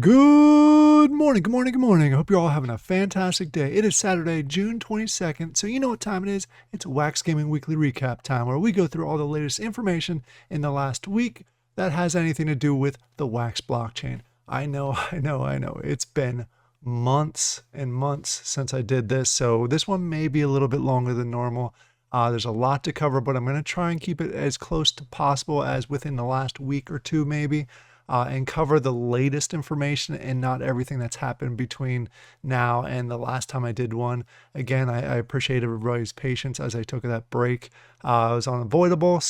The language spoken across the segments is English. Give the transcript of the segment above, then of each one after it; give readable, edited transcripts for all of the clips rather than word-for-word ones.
Good morning, good morning, good morning. I hope you're all having a fantastic day. It is Saturday, June 22nd, so you know what time it is. It's Wax Gaming Weekly Recap time, where we go through all the latest information in the last week that has anything to do with the Wax blockchain. I know. It's been months and months since I did this, so this one may be a little bit longer than normal. There's a lot to cover, but I'm going to try and keep it as close to possible as within the last week or two, maybe. And cover the latest information and not everything that's happened between now and the last time I did one. Again, I appreciate everybody's patience as I took that break. It was unavoidable,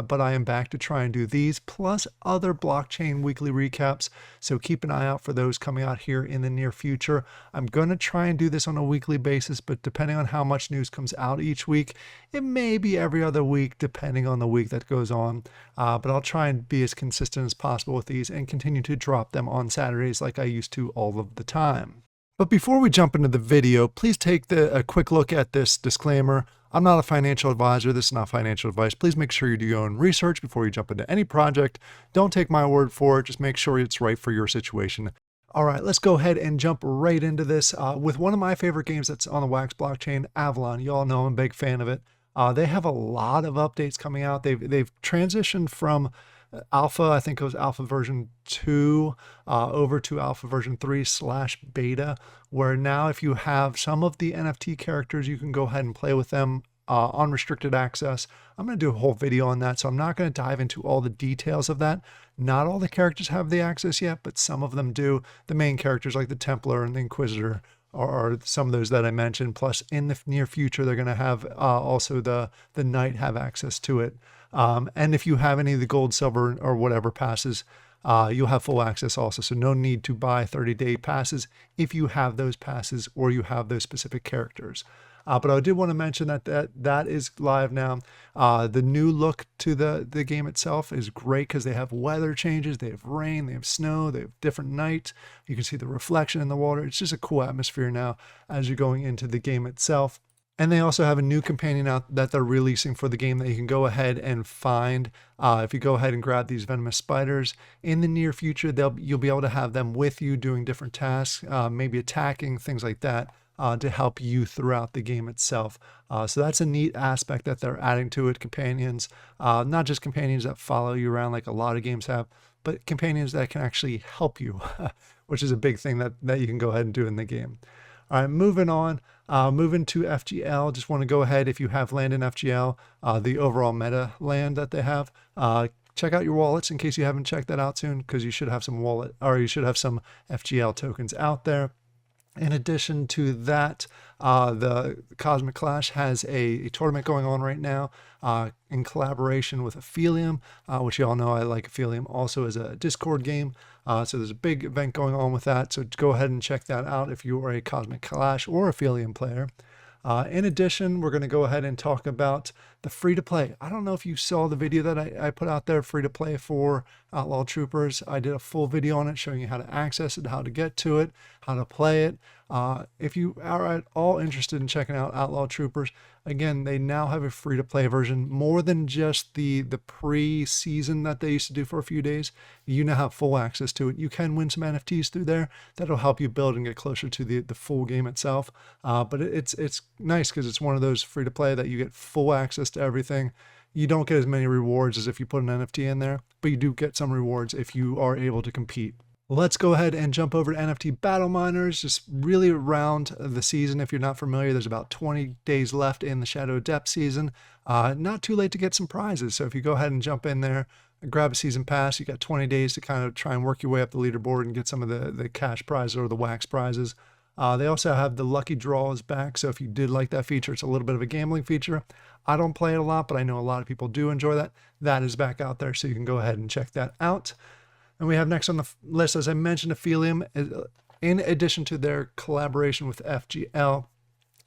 but I am back to try and do these, plus other blockchain weekly recaps. So keep an eye out for those coming out here in the near future. I'm going to try and do this on a weekly basis, but depending on how much news comes out each week, it may be every other week, depending on the week that goes on. But I'll try and be as consistent as possible with these and continue to drop them on Saturdays like I used to all of the time. But before we jump into the video, please take a quick look at this disclaimer. I'm not a financial advisor. This is not financial advice. Please make sure you do your own research before you jump into any project. Don't take my word for it. Just make sure it's right for your situation. All right, let's go ahead and jump right into this with one of my favorite games that's on the Wax blockchain, Avalon. You all know I'm a big fan of it. They have a lot of updates coming out. They've transitioned from alpha, I think it was alpha version 2, over to alpha version 3/beta, where now if you have some of the NFT characters, you can go ahead and play with them on restricted access. I'm going to do a whole video on that, so I'm not going to dive into all the details of that. Not all the characters have the access yet, but some of them do. The main characters like the Templar and the Inquisitor are some of those that I mentioned. Plus, in the near future, they're going to have also the Knight have access to it. And if you have any of the gold, silver, or whatever passes, you'll have full access also. So no need to buy 30-day passes if you have those passes or you have those specific characters. But I did want to mention that is live now. The new look to the game itself is great because they have weather changes, they have rain, they have snow, they have different nights. You can see the reflection in the water. It's just a cool atmosphere now as you're going into the game itself. And they also have a new companion out that they're releasing for the game that you can go ahead and find. If you go ahead and grab these venomous spiders, in the near future, you'll be able to have them with you doing different tasks, maybe attacking, things like that, to help you throughout the game itself. So that's a neat aspect that they're adding to it. Companions, not just companions that follow you around like a lot of games have, but companions that can actually help you, which is a big thing that you can go ahead and do in the game. All right, moving on, moving to FGL. Just want to go ahead, if you have land in FGL, the overall meta land that they have, check out your wallets in case you haven't checked that out soon, because you should have some you should have some FGL tokens out there. In addition to that, the Cosmic Clash has a tournament going on right now in collaboration with Aphelium, which you all know I like Aphelium also as a Discord game. So there's a big event going on with that. So go ahead and check that out if you are a Cosmic Clash or Aphelium player. In addition, we're going to go ahead and talk about the free-to-play. I don't know if you saw the video that I put out there, free-to-play for Outlaw Troopers. I did a full video on it showing you how to access it, how to get to it, how to play it. If you are at all interested in checking out Outlaw Troopers, again, they now have a free-to-play version, more than just the pre-season that they used to do for a few days. You now have full access to it. You can win some NFTs through there. That'll help you build and get closer to the full game itself. But it's nice because it's one of those free-to-play that you get full access to everything. You don't get as many rewards as if you put an NFT in there, but you do get some rewards if you are able to compete. Let's go ahead and jump over to NFT Battle Miners. Just really around the season. If you're not familiar, there's about 20 days left in the Shadow Depth season. Not too late to get some prizes. So if you go ahead and jump in there, grab a season pass, you got 20 days to kind of try and work your way up the leaderboard and get some of the cash prizes or the wax prizes. They also have the lucky draws back. So if you did like that feature, it's a little bit of a gambling feature. I don't play it a lot, but I know a lot of people do enjoy that. That is back out there, so you can go ahead and check that out. And we have next on the list, as I mentioned, Aphelium. In addition to their collaboration with FGL,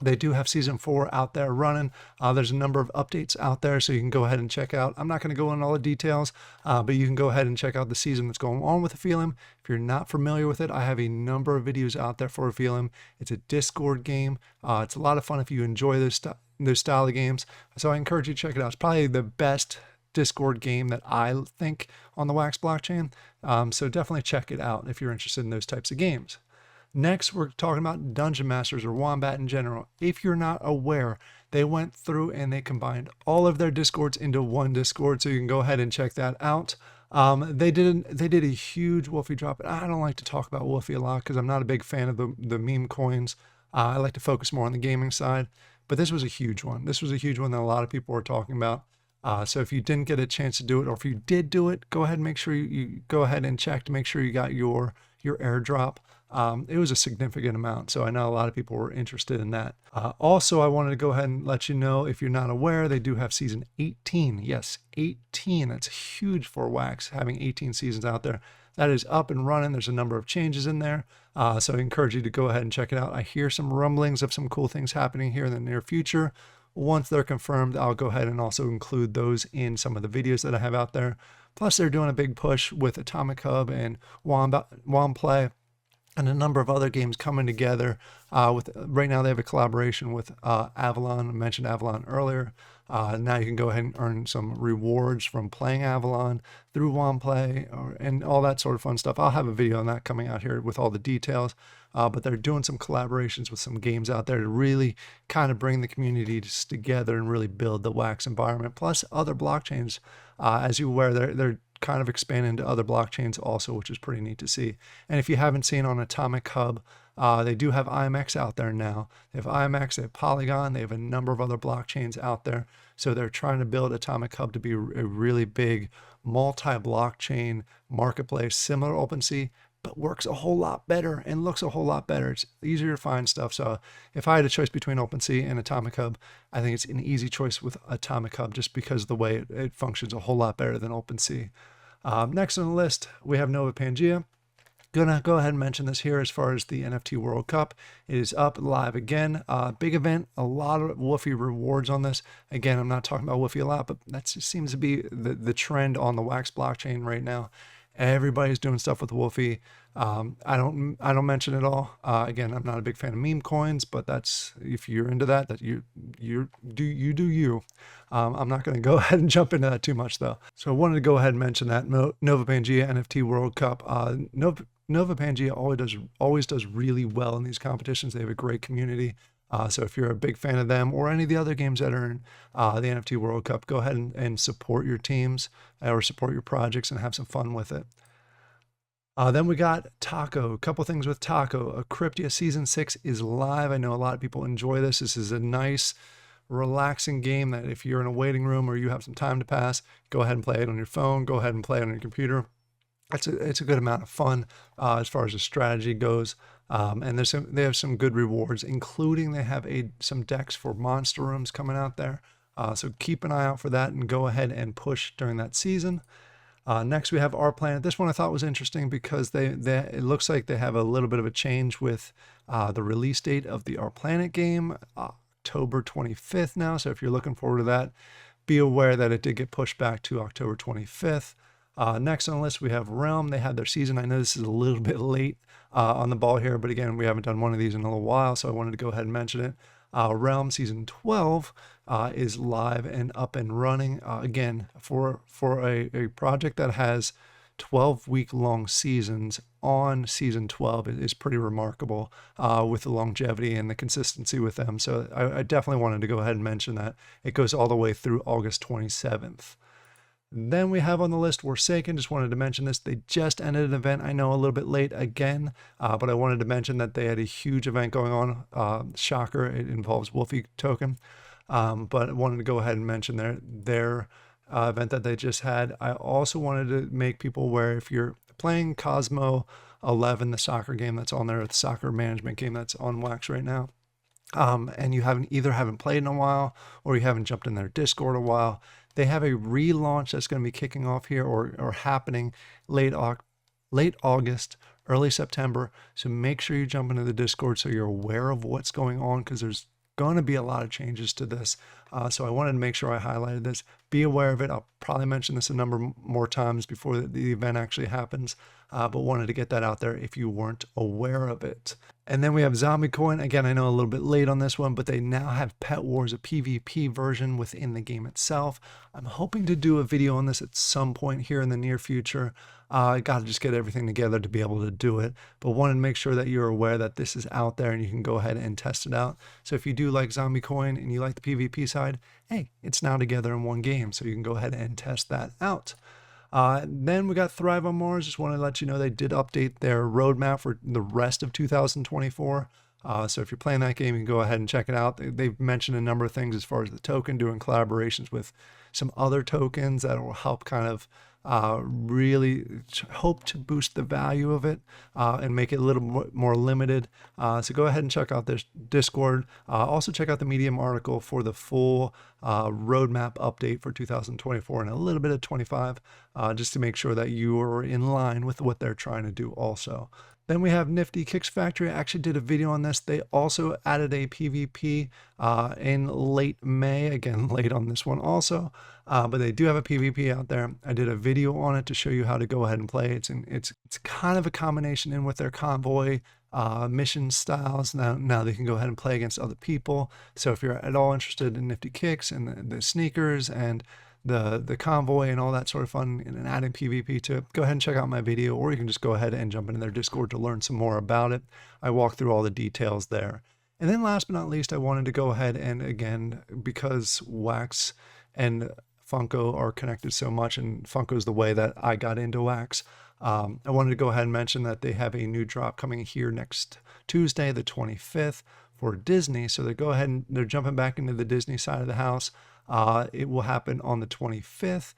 they do have season 4 out there running. There's a number of updates out there, so you can go ahead and check out. I'm not going to go into all the details, but you can go ahead and check out the season that's going on with Aphelium. If you're not familiar with it, I have a number of videos out there for Aphelium. It's a Discord game. It's a lot of fun if you enjoy those style of games. So I encourage you to check it out. It's probably the best Discord game that I think on the Wax blockchain. So definitely check it out if you're interested in those types of games. Next, we're talking about Dungeon Masters or Wombat in general. If you're not aware, they went through and they combined all of their Discords into one Discord, so you can go ahead and check that out. They did a huge Wolfie drop. I don't like to talk about Wolfie a lot because I'm not a big fan of the meme coins. I like to focus more on the gaming side, but this was a huge one. This was a huge one that a lot of people were talking about. So if you didn't get a chance to do it, or if you did do it, go ahead and make sure you go ahead and check to make sure you got your airdrop. It was a significant amount, so I know a lot of people were interested in that. Also, I wanted to go ahead and let you know, if you're not aware, they do have season 18. Yes, 18. That's huge for Wax, having 18 seasons out there. That is up and running. There's a number of changes in there, so I encourage you to go ahead and check it out. I hear some rumblings of some cool things happening here in the near future. Once they're confirmed, I'll go ahead and also include those in some of the videos that I have out there. Plus, they're doing a big push with Atomic Hub and WAM Play, and a number of other games coming together. Right now they have a collaboration with Avalon. I mentioned Avalon earlier. Now you can go ahead and earn some rewards from playing Avalon through WAM Play and all that sort of fun stuff. I'll have a video on that coming out here with all the details. But they're doing some collaborations with some games out there to really kind of bring the communities together and really build the Wax environment. Plus other blockchains, as you're aware, they're kind of expand into other blockchains also, which is pretty neat to see. And if you haven't seen on Atomic Hub, they do have IMX out there now. They have IMX, they have Polygon, they have a number of other blockchains out there. So they're trying to build Atomic Hub to be a really big multi-blockchain marketplace, similar to OpenSea, but works a whole lot better and looks a whole lot better. It's easier to find stuff. So if I had a choice between OpenSea and Atomic Hub, I think it's an easy choice with Atomic Hub just because of the way it functions a whole lot better than OpenSea. Next on the list, we have Novopangea. Gonna go ahead and mention this here as far as the NFT World Cup. It is up live again. Big event, a lot of Woofy rewards on this. Again, I'm not talking about Woofy a lot, but that just seems to be the trend on the Wax blockchain right now. Everybody's doing stuff with Woofy. I don't mention it all. Again, I'm not a big fan of meme coins, but that's, if you're into that you do you. I'm not going to go ahead and jump into that too much though. So I wanted to go ahead and mention that Novopangea NFT World Cup. Novopangea always does really well in these competitions. They have a great community. So if you're a big fan of them or any of the other games that are in the NFT World Cup, go ahead and support your teams or support your projects and have some fun with it. Then we got Taco. A couple things with Taco. Cryptia Season 6 is live. I know a lot of people enjoy this. This is a nice, relaxing game that if you're in a waiting room or you have some time to pass, go ahead and play it on your phone. Go ahead and play it on your computer. It's a good amount of fun as far as the strategy goes. And they have some good rewards, including they have some decks for monster rooms coming out there. So keep an eye out for that and go ahead and push during that season. Next, we have Our Planet. This one I thought was interesting because it looks like they have a little bit of a change with the release date of the Our Planet game, October 25th now. So if you're looking forward to that, be aware that it did get pushed back to October 25th. Next on the list, we have Realm. They had their season. I know this is a little bit late on the ball here, but again, we haven't done one of these in a little while, so I wanted to go ahead and mention it. Realm Season 12 is live and up and running. Again, for a project that has 12-week-long seasons on Season 12 is pretty remarkable with the longevity and the consistency with them. So I definitely wanted to go ahead and mention that. It goes all the way through August 27th. Then we have on the list Warsaken. Just wanted to mention this. They just ended an event. I know a little bit late again, but I wanted to mention that they had a huge event going on. Shocker, it involves Wolfie token. But I wanted to go ahead and mention their event that they just had. I also wanted to make people aware, if you're playing Cosmo 11, the soccer game that's on there, the soccer management game that's on Wax right now, and you haven't played in a while or you haven't jumped in their Discord a while, they have a relaunch that's going to be kicking off here or happening late August, early September. So make sure you jump into the Discord so you're aware of what's going on, because there's going to be a lot of changes to this. So I wanted to make sure I highlighted this. Be aware of it. I'll probably mention this a number more times before the event actually happens, but wanted to get that out there if you weren't aware of it. And then we have Zombiecoin. Again, I know a little bit late on this one, but they now have Pet Wars, a PvP version within the game itself. I'm hoping to do a video on this at some point here in the near future. I got to just get everything together to be able to do it, but wanted to make sure that you're aware that this is out there and you can go ahead and test it out. So if you do like Zombiecoin and you like the PvP side, hey, it's now together in one game, so you can go ahead and test that out. Then we got Thrive on Mars. Just wanted to let you know they did update their roadmap for the rest of 2024. So if you're playing that game, you can go ahead and check it out. They've mentioned a number of things as far as the token, doing collaborations with some other tokens that will help kind of really hope to boost the value of it and make it a little more limited. So go ahead and check out their Discord. Also check out the Medium article for the full roadmap update for 2024 and a little bit of 25, just to make sure that you are in line with what they're trying to do also. Then we have Nifty Kicks Factory. I actually did a video on this. They also added a PvP in late May. Again, late on this one also, but they do have a PvP out there. I did a video on it to show you how to go ahead and play. It's kind of a combination in with their convoy mission styles. Now they can go ahead and play against other people. So if you're at all interested in Nifty Kicks and the sneakers and the convoy and all that sort of fun and adding PvP to it, go ahead and check out my video, or you can just go ahead and jump into their Discord to learn some more about it. I walk through all the details there. And then last but not least, I wanted to go ahead and, again, because Wax and Funko are connected so much, and Funko is the way that I got into Wax, I wanted to go ahead and mention that they have a new drop coming here next Tuesday, the 25th, for Disney. So they're jumping back into the Disney side of the house. It will happen on the 25th.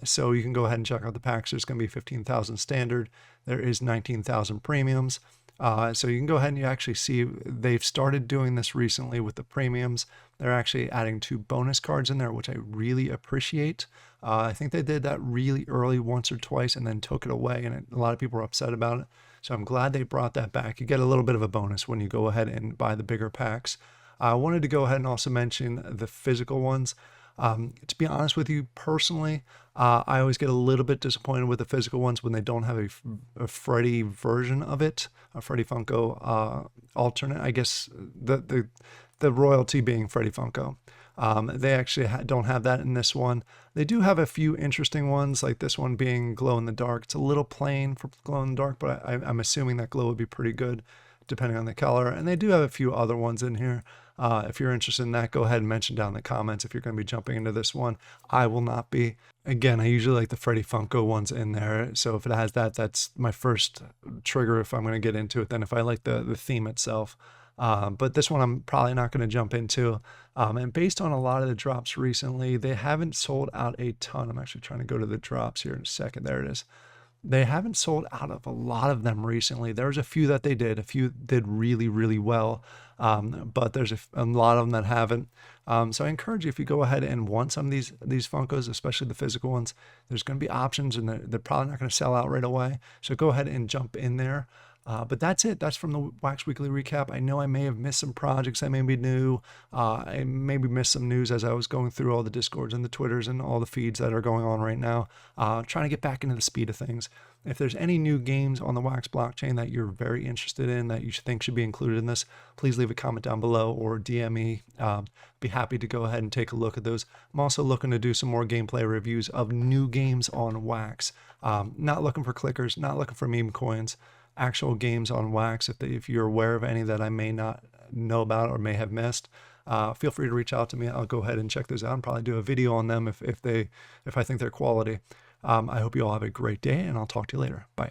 So you can go ahead and check out the packs. There's going to be 15,000 standard. There is 19,000 premiums. So you can go ahead and you actually see they've started doing this recently with the premiums. They're actually adding 2 bonus cards in there, which I really appreciate. I think they did that really early once or twice and then took it away, and a lot of people were upset about it. So I'm glad they brought that back. You get a little bit of a bonus when you go ahead and buy the bigger packs. I wanted to go ahead and also mention the physical ones. To be honest with you, personally, I always get a little bit disappointed with the physical ones when they don't have a Freddy version of it, a Freddy Funko alternate. I guess the royalty being Freddy Funko. They actually don't have that in this one. They do have a few interesting ones, like this one being glow in the dark. It's a little plain for glow in the dark, but I'm assuming that glow would be pretty good depending on the color. And they do have a few other ones in here. If you're interested in that, go ahead and mention down in the comments if you're going to be jumping into this one. I will not be. Again, I usually like the Freddy Funko ones in there. So if it has that, that's my first trigger if I'm going to get into it, than if I like the theme itself. But this one I'm probably not going to jump into. And based on a lot of the drops recently, they haven't sold out a ton. I'm actually trying to go to the drops here in a second. There it is. They haven't sold out of a lot of them recently. There's a few that they did. A few did really, really well. But there's a lot of them that haven't. So I encourage you, if you go ahead and want some of these Funkos, especially the physical ones, there's going to be options, and they're probably not going to sell out right away. So go ahead and jump in there. But that's it. That's from the Wax Weekly Recap. I know I may have missed some projects that may be new. I maybe missed some news as I was going through all the Discords and the Twitters and all the feeds that are going on right now. Trying to get back into the speed of things. If there's any new games on the Wax blockchain that you're very interested in, that you think should be included in this, please leave a comment down below or DM me. Be happy to go ahead and take a look at those. I'm also looking to do some more gameplay reviews of new games on Wax. Not looking for clickers, not looking for meme coins. Actual games on Wax. If you're aware of any that I may not know about or may have missed, feel free to reach out to me. I'll go ahead and check those out and probably do a video on them if I think they're quality. I hope you all have a great day, and I'll talk to you later. Bye.